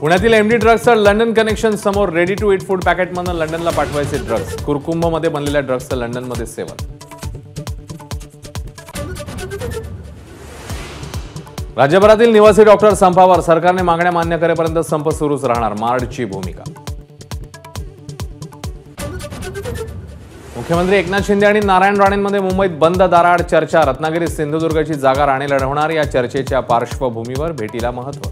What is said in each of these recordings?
पुण्यातील MD ड्रग्सचं London connection समोर ready to eat food पॅकेटमधून लंडनला पाठवायचे ड्रग्स। कुरकुंभमध्ये बनलेल्या ड्रग्सचं लंडनमध्ये सेवन। राज्यभरातील निवासी डॉक्टर संपावर, सरकारने मागण्या मान्य करेपर्यंत संप सुरूच राहणार, मार्डची भूमिका। मुख्यमंत्री एकनाथ शिंदे आणि नारायण राणेंमध्ये मुंबईत बंद दाराआड चर्चा। रत्नागिरी सिंधुदुर्गची जागा राणे लढवणार। या चर्चेच्या पार्श्वभूमीवर भेटीला महत्त्व।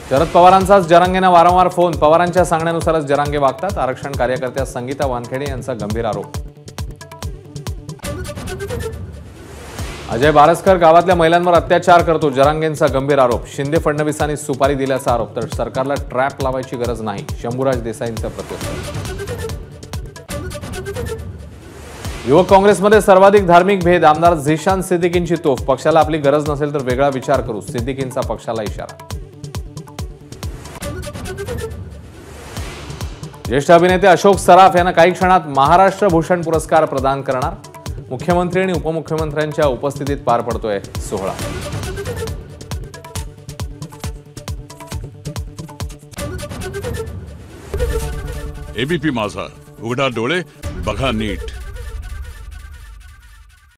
शरद पवारांचाच जरांगेंना वारंवार फोन, पवारांच्या सांगण्यानुसारच जरांगे वागतात। आरक्षण कार्यकर्त्या संगीता वानखेडे यांचा गंभीर आरोप। अजय बारसकर गावातल्या महिलांवर अत्याचार करतो, जरांगेंचा गंभीर आरोप। शिंदे फडणवीसांनी सुपारी दिल्याचा आरोप, तर सरकारला ट्रॅप लावायची गरज नाही, शंभूराज देसाईंचं प्रत्युत्तर। युवक काँग्रेसमध्ये सर्वाधिक धार्मिक भेद, आमदार झिशान सिद्दीकींची तोफ। पक्षाला आपली गरज नसेल तर वेगळा विचार करू, सिद्दीकींचा पक्षाला इशारा। ज्येष्ठ अभिनेते अशोक सराफ यांना काही क्षणात महाराष्ट्र भूषण पुरस्कार प्रदान करणार। मुख्यमंत्री आणि उपमुख्यमंत्र्यांच्या उपस्थितीत पार पडतोय सोहळा। एबीपी माझा, उघडा डोळे बघा नीट।